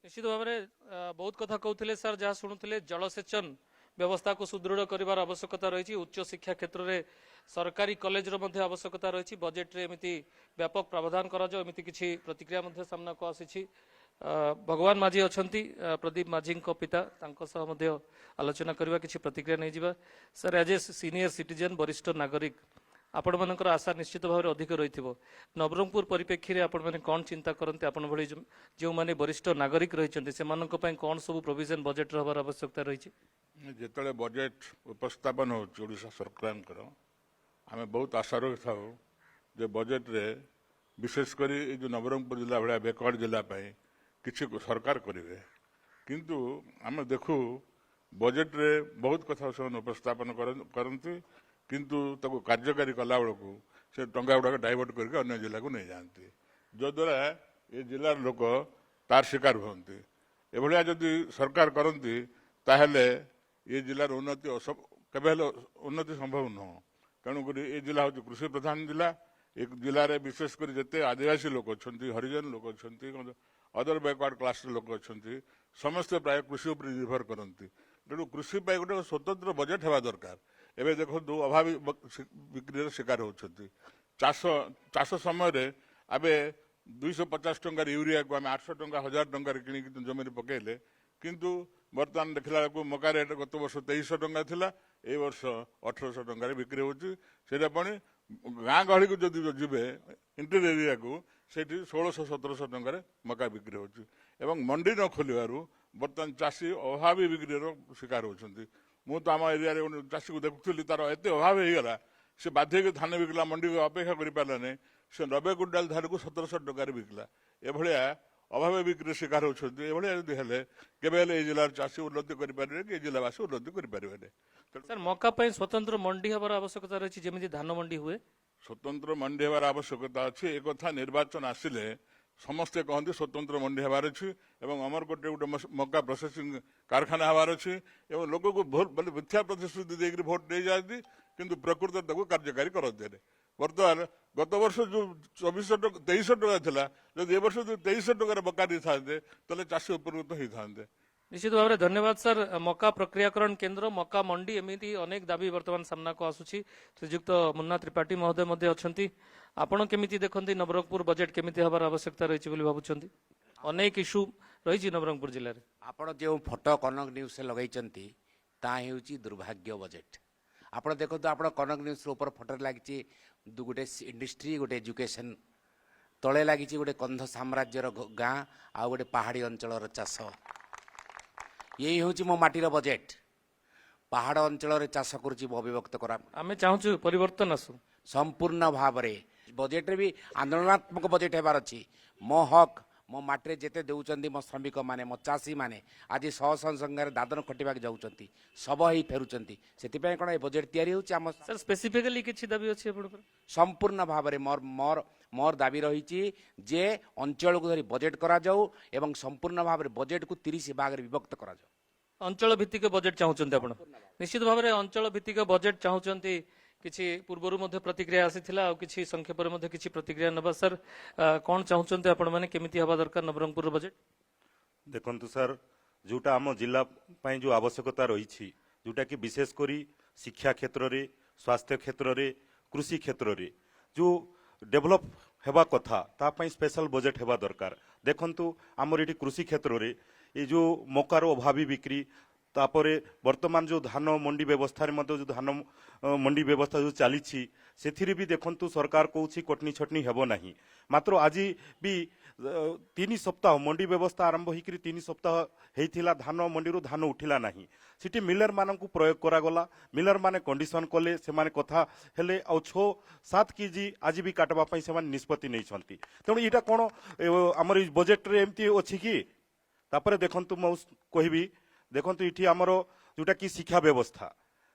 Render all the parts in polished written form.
निश्चित भाव में बहुत कथा कहते सर जहाँ शुणुले जलसेचन व्यवस्था को सुदृढ़ कर आवश्यकता रही उच्च शिक्षा क्षेत्र में सरकारी कॉलेज आवश्यकता रही बजेट रे एमती व्यापक प्रावधान करमती किसी प्रतिक्रिया सामना को आसी भगवान माझी अच्छा प्रदीप माझी पिता आलोचना करवा किसी प्रतिक्रिया नहीं जावा sir as a senior citizen वरिष्ठ नागरिक आपण मानकर आशा निश्चित भाव में अधिक रही नवरंगपुर परिप्रेक्षी में आपण मैंने कौन चिंता करते आपण भली जो मैंने वरिष्ठ नागरिक रही से कौन सब प्रोविजन बजेट हबार आवश्यकता रही जिते बजेट उपस्थापन होशा सरकार आम बहुत आशा रही था जो बजेट रे विशेषकर जो नवरंगपुर जिला भाया बेकवाड़ जिलापाई किसी सरकार करेंगे किंतु आम देखू बजेट रे बहुत कथा से उपस्थापन करती किंतु ताको कार्यकारी कला बेलू से टंका गुड़ाक डाइवर्ट करके अन्य जिला को नहीं जाती जद्वारा ये जिलार लोक तार शिकार होती एभलिया जदि सरकार करती ताहले ये जिलार उन्नति केवे उन्नति संभव नुह तेणुक ये जिला हूँ कृषि प्रधान जिला एक जिले में विशेषकर जिते आदिवासी लोक अच्छा हरिजन लोक अच्छा अदर बैकवर्ड क्लास लोक अच्छा समस्ते प्राय कृषि उपर निर्भर करती तेणु कृषि गोटे स्वतंत्र बजेट हवा दरकार एवं देखो अभावी बिक्री शिकार होती चाष समय आबे 250 टंकार यूरिया को आम 800 टंका 1000 टंकार कि जमीन पकड़े किंतु बर्तमान देखला मका रेट गत वर्ष 2300 टंका थिला ए वर्ष 1800 टंकार बिक्री होची सेटा पनि गाँ गहली को जदि जीवे इंटीरियर एरिया को सेठी 1600-1700 टंकार मका बिक्री होची एवं मंडी न खोलिबारु बर्तमान चाषी अभावी बिक्री शिकार होती मु तो आम एरिया चाषी को देखुली तार एत अभाव होगा से बाध्य धान बिकला मंडी को अपेक्षा कर पारे से 90 क्विंटाल धान को 1700 टंकार बिकला एभलिया अभाव बिक्री शिकार होती केवे जिलार चाषी उन्नति करें कि जिलावासी उन्नति करें सर मका पर स्वतंत्र मंडी हबार आवश्यकता रही जमी धान मंडी हुए स्वतंत्र मंडी हबार आवश्यकता अच्छी एक कथा निर्वाचन आसिले समस्ते कहते स्वतंत्र मंडी हबार अच्छी एवं अमर गोटे गोटे मका प्रोसेसिंग कारखाना हबार अच्छी एवं लोक को भोट बोले मिथ्या प्रतिश्रुति देकर भोट नहीं जाती किंतु प्रकृत कार्यकारी करते बर्तमान गत वर्ष जो 2300 टका था जब ए वर्ष जो 2300 टकर मका दी था चाषी उपकृत होता निश्चित भाव में धन्यवाद सर मका प्रक्रियाकरण केन्द्र मका मंडी एमती अनेक दाबी वर्तमान सामना को आसूची श्रीजुक्त मुन्ना त्रिपाठी महोदय अच्छा आपण केमी देखते नवरंगपुर बजेट केमी हबार आवश्यकता रही भावुं अनेक इश्यू रही नवरंगपुर जिले में आपण जो फोटो कनक न्यूज से लगे दुर्भाग्य बजेट आप देखो आप कनक न्यूज ऊपर फोटो लगी गोटे इंडस्ट्री गोटे एजुकेशन तले लगी गोटे कंध साम्राज्यर गाँ आ गोटे पहाड़ी अंचल चाष यही हूँ मो माटीर बजेट पहाड़ अंचल चाष करुच्ची अविभक्त करा आम चाहूँ परिवर्तन आसू संपूर्ण भाव में बजेट भी आंदोलनात्मक बजेट होबार अच्छी मो हक मो माटे जिते दौरान मो श्रमिक मैंने मो चाषी मैंने आज सह संगे दादन खटिबा जाऊँगी सब ही फेरुंट से कौन ये बजेट या सर स्पेसिफिकली किसी दाबी अच्छी संपूर्ण भाव में मोर मोर मोर दाबी रही जे अंचल को धरी बजेट करा जाऊ एवं संपूर्ण भाव में बजेट को 30 भाग में विभक्त करा जाऊ अंचल भित्तिक बजेट चाहूँगी आप निश्चित भाव में अंचल भित्तिक बजेट चाहूँगी किसी पूर्वर प्रतिक्रिया आसीथिला किसी संक्षेप में किसी प्रतिक्रिया नबा सर कौन चाहूँगी आपण मैंने केमिति हवा दरकार नवरंगपुर बजेट देखंतु सर जोटा आम जिला जो आवश्यकता रही जोटा कि विशेषकर शिक्षा क्षेत्र में स्वास्थ्य क्षेत्र में कृषि क्षेत्र में जो डेभलप हेबा कथा तापाई स्पेशल बजेट हेबा दरकार देखंतु आमर ये कृषि क्षेत्र में ये जो मकार अभावी बिक्री तापरे वर्तमान जो धान मंडी व्यवस्था जो धान मंडी व्यवस्था जो चली से भी देखंतु सरकार कौची कटनी छटनी हेबो नहीं मात्र आज भी 3 सप्ताह मंडी व्यवस्था आरंभ होकर 3 सप्ताह होता धान मंडी धान उठिला नहीं सिटी मिलर मान प्रयोग करागला मिलर माने कंडीशन कले से माने कथा हेले आ 6-7 केजी आज भी काटवाई से निष्पत्ति नहीं तेणु यहाँ कौन आमर बजेट रे एमती अच्छी कि तापर देखंतु मु कहबी देखंतु इठी आमर जोटा कि शिक्षा व्यवस्था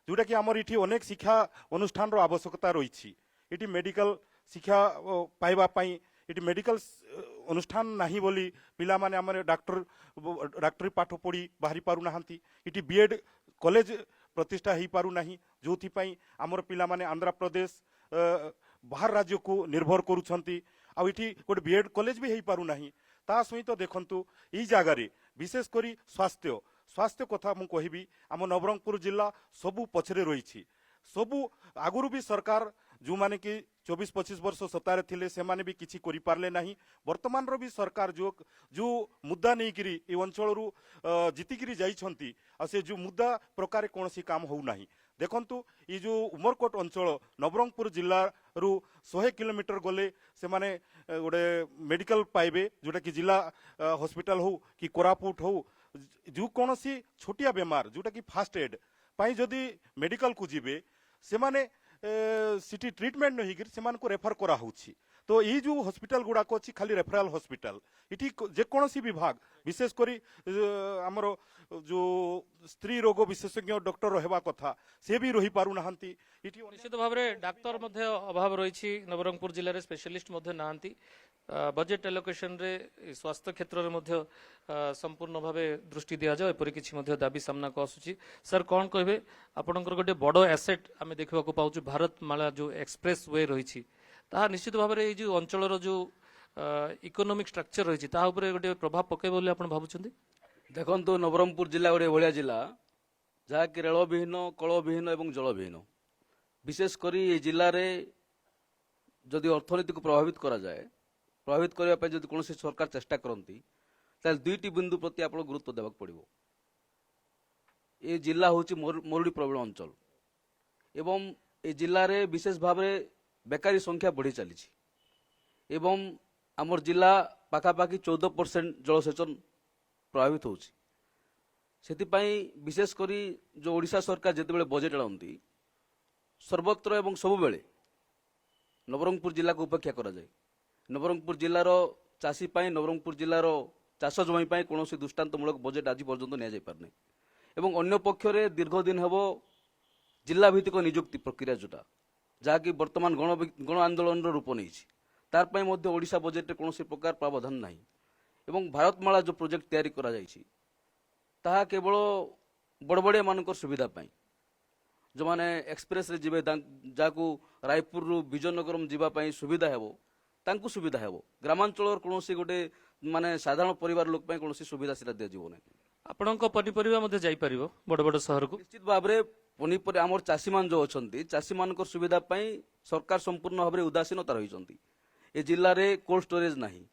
जोटा कि आमर इठी अनेक शिक्षा अनुष्ठान रो आवश्यकता रही इठी मेडिकल शिक्षा पाइबा पई इठी मेडिकल अनुष्ठान नाही बोली पिला माने आमर डॉक्टरी पाठ पढ़ी बाहरी पारु नाहंती इठी बीएड कॉलेज प्रतिष्ठा ही पारु नाही जोथि पई आमर पिला माने आंध्र प्रदेश बाहर राज्य को निर्भर करूछंती आ इठी गोटे बीएड कॉलेज भी हो पारु नाही ତା ସହିତ ଦେଖନ୍ତୁ ଏଇ ଜାଗାରେ ବିଶେଷ କରି ସ୍ୱାସ୍ଥ୍ୟ କଥା ମୁଁ କହିବି ଆମ ନବରଙ୍ଗପୁର ଜିଲ୍ଲା ସବୁ ପଛରେ ରହିଛି ସବୁ ଆଗରୁ ବି ସରକାର ଯେଉଁମାନେ କି 24-25 ବର୍ଷ ସତ୍ତାରେ ଥିଲେ ସେମାନେ ବି କିଛି କରିପାରିଲେ ନାହିଁ ବର୍ତ୍ତମାନର ବି ସରକାର ଯେଉଁ ମୁଦ୍ଦା ନେଇକିରି ଏ ଅଞ୍ଚଳରୁ ଜିତିକିରି ଯାଇଛନ୍ତି ଆଉ ସେ ଯେଉଁ ମୁଦ୍ଦା ପ୍ରକାରେ କୌଣସି କାମ ହେଉନାହିଁ ଦେଖନ୍ତୁ ଏ ଯେଉଁ ଉମରକୋଟ ଅଞ୍ଚଳ ନବରଙ୍ଗପୁର ଜିଲ୍ଲାରୁ 100 କିଲୋମିଟର ଗଲେ ସେମାନେ ଗୋଟେ ମେଡିକାଲ ପାଇବେ ଯେଉଁଟାକି ଜିଲ୍ଲା ହସ୍ପିଟାଲ ହଉ କି କୋରାପୁଟ ହଉ ଯେଉଁ କୌଣସି ଛୋଟିଆ ବେମାର ଯେଉଁଟାକି ଫାଷ୍ଟ ଏଡ୍ ପାଇଁ ଯଦି ମେଡିକାଲକୁ ଯିବେ ସେମାନେ ସେଠି ଟ୍ରିଟମେଣ୍ଟ ନ ହେଇକିରି ସେମାନଙ୍କୁ ରେଫର କରାହେଉଛି ତ ଏଇ ଯେଉଁ ହସ୍ପିଟାଲ ଗୁଡ଼ାକ ଅଛି ଖାଲି ରେଫରାଲ ହସ୍ପିଟାଲ ଏଠି ଯେକୌଣସି ବିଭାଗ ବିଶେଷ କରି ଆମର ଯେଉଁ ସ୍ତ୍ରୀ ରୋଗ ବିଶେଷଜ୍ଞ ଡକ୍ଟର ରହିବା କଥା ସେ ବି ରହିପାରୁନାହାନ୍ତି ଏଠି ନିଶ୍ଚିତ ଭାବରେ ଡାକ୍ତର ମଧ୍ୟ ଅଭାବ ରହିଛି ନବରଙ୍ଗପୁର ଜିଲ୍ଲାରେ ସ୍ପେଶାଲିଷ୍ଟ ମଧ୍ୟ ନାହାନ୍ତି ବଜେଟ୍ ଆଲୋକେସନରେ ସ୍ୱାସ୍ଥ୍ୟ କ୍ଷେତ୍ରରେ ମଧ୍ୟ ସମ୍ପୂର୍ଣ୍ଣ ଭାବେ ଦୃଷ୍ଟି ଦିଆଯାଉ ଏପରି କିଛି ମଧ୍ୟ ଦାବି ସାମ୍ନାକୁ ଆସୁଛି ସାର୍ କ'ଣ କହିବେ ଆପଣଙ୍କର ଗୋଟେ ବଡ଼ ଆସେଟ୍ ଆମେ ଦେଖିବାକୁ ପାଉଛୁ ଭାରତମାଳା ଯେଉଁ ଏକ୍ସପ୍ରେସ ୱେ ରହିଛି ତାହା ନିଶ୍ଚିତ ଭାବରେ ଏଇ ଯେଉଁ ଅଞ୍ଚଳର ଯେଉଁ ଇକୋନୋମିକ ଷ୍ଟ୍ରକ୍ଚର ରହିଛି ତାହା ଉପରେ ଗୋଟେ ପ୍ରଭାବ ପକାଇବ ବୋଲି ଆପଣ ଭାବୁଛନ୍ତି ଦେଖନ୍ତୁ ନବରଙ୍ଗପୁର ଜିଲ୍ଲା ଗୋଟେ ଏଭଳିଆ ଜିଲ୍ଲା ଯାହାକି ରେଳବିହୀନ କଳବିହୀନ ଏବଂ ଜଳବିହୀନ ବିଶେଷ କରି ଏ ଜିଲ୍ଲାରେ ଯଦି ଅର୍ଥନୀତିକୁ ପ୍ରଭାବିତ କରାଯାଏ ପ୍ରଭାବିତ କରିବା ପାଇଁ ଯଦି କୌଣସି ସରକାର ଚେଷ୍ଟା କରନ୍ତି ତାହେଲେ ଦୁଇଟି ବିନ୍ଦୁ ପ୍ରତି ଆପଣ ଗୁରୁତ୍ୱ ଦେବାକୁ ପଡ଼ିବ ଏ ଜିଲ୍ଲା ହେଉଛି ମରୁଡ଼ି ପ୍ରବଳ ଅଞ୍ଚଳ ଏବଂ ଏ ଜିଲ୍ଲାରେ ବିଶେଷ ଭାବରେ ବେକାରୀ ସଂଖ୍ୟା ବଢ଼ି ଚାଲିଛି ଏବଂ ଆମର ଜିଲ୍ଲା ପାଖାପାଖି 14% ଜଳସେଚନ ପ୍ରଭାବିତ ହେଉଛି ସେଥିପାଇଁ ବିଶେଷ କରି ଯେଉଁ ଓଡ଼ିଶା ସରକାର ଯେତେବେଳେ ବଜେଟ୍ ଆଣନ୍ତି ସର୍ବତ୍ର ଏବଂ ସବୁବେଳେ ନବରଙ୍ଗପୁର ଜିଲ୍ଲାକୁ ଉପେକ୍ଷା କରାଯାଏ ନବରଙ୍ଗପୁର ଜିଲ୍ଲାର ଚାଷୀ ପାଇଁ ନବରଙ୍ଗପୁର ଜିଲ୍ଲାର ଚାଷ ଜମି ପାଇଁ କୌଣସି ଦୃଷ୍ଟାନ୍ତମୂଳକ ବଜେଟ୍ ଆଜି ପର୍ଯ୍ୟନ୍ତ ନିଆଯାଇପାରୁନି ଏବଂ ଅନ୍ୟ ପକ୍ଷରେ ଦୀର୍ଘ ଦିନ ହେବ ଜିଲ୍ଲା ଭିତ୍ତିକ ନିଯୁକ୍ତି ପ୍ରକ୍ରିୟା ଯେଉଁଟା ଯାହାକି ବର୍ତ୍ତମାନ ଗଣ ଆନ୍ଦୋଳନର ରୂପ ନେଇଛି ତାର ପାଇଁ ମଧ୍ୟ ଓଡ଼ିଶା ବଜେଟ୍ରେ କୌଣସି ପ୍ରକାର ପ୍ରାବଧାନ ନାହିଁ ଏବଂ ଭାରତମାଳା ଯେଉଁ ପ୍ରୋଜେକ୍ଟ ତିଆରି କରାଯାଇଛି ତାହା କେବଳ ବଡ଼ବଡ଼ିଆମାନଙ୍କର ସୁବିଧା ପାଇଁ ଯେଉଁମାନେ ଏକ୍ସପ୍ରେସରେ ଯିବେ ଯାହାକୁ ରାୟପୁରରୁ ବିଜୟନଗରମ ଯିବା ପାଇଁ ସୁବିଧା ହେବ ତାଙ୍କୁ ସୁବିଧା ହେବ ଗ୍ରାମାଞ୍ଚଳର କୌଣସି ଗୋଟେ ମାନେ ସାଧାରଣ ପରିବାର ଲୋକ ପାଇଁ କୌଣସି ସୁବିଧା ସେଟା ଦିଆଯିବ ନାହିଁ ଆପଣଙ୍କ ପନିପରିବା ମଧ୍ୟ ଯାଇପାରିବ ବଡ଼ ବଡ଼ ସହରକୁ ନିଶ୍ଚିତ ଭାବରେ ପନିପରିବା ଆମର ଚାଷୀମାନେ ଯେଉଁ ଅଛନ୍ତି ଚାଷୀମାନଙ୍କର ସୁବିଧା ପାଇଁ ସରକାର ସମ୍ପୂର୍ଣ୍ଣ ଭାବରେ ଉଦାସୀନତା ରହିଛନ୍ତି ଏ ଜିଲ୍ଲାରେ କୋଲ୍ଡ ଷ୍ଟୋରେଜ ନାହିଁ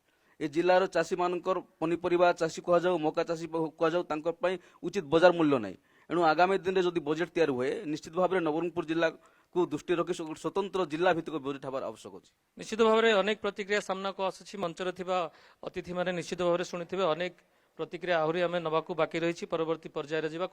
ଏ ଜିଲ୍ଲାର ଚାଷୀମାନଙ୍କର ପନିପରିବା ଚାଷୀ କୁହାଯାଉ ମକା ଚାଷୀ କୁହାଯାଉ ତାଙ୍କ ପାଇଁ ଉଚିତ ବଜାର ମୂଲ୍ୟ ନାହିଁ ଏଣୁ ଆଗାମୀ ଦିନରେ ଯଦି ବଜେଟ୍ ତିଆରି ହୁଏ ନିଶ୍ଚିତ ଭାବରେ ନବରଙ୍ଗପୁର ଜିଲ୍ଲାକୁ ଦୃଷ୍ଟି ରଖି ସ୍ୱତନ୍ତ୍ର ଜିଲ୍ଲା ଭିତ୍ତିକ ବଜେଟ୍ ହେବାର ଆବଶ୍ୟକ ଅଛି ନିଶ୍ଚିତ ଭାବରେ ଅନେକ ପ୍ରତିକ୍ରିୟା ସାମ୍ନାକୁ ଆସୁଛି ମଞ୍ଚରେ ଥିବା ଅତିଥିମାନେ ନିଶ୍ଚିତ ଭାବରେ ଶୁଣିଥିବେ ଅନେକ ପ୍ରତିକ୍ରିୟା ଆହୁରି ଆମେ ନେବାକୁ ବାକି ରହିଛି ପରବର୍ତ୍ତୀ ପର୍ଯ୍ୟାୟରେ ଯିବା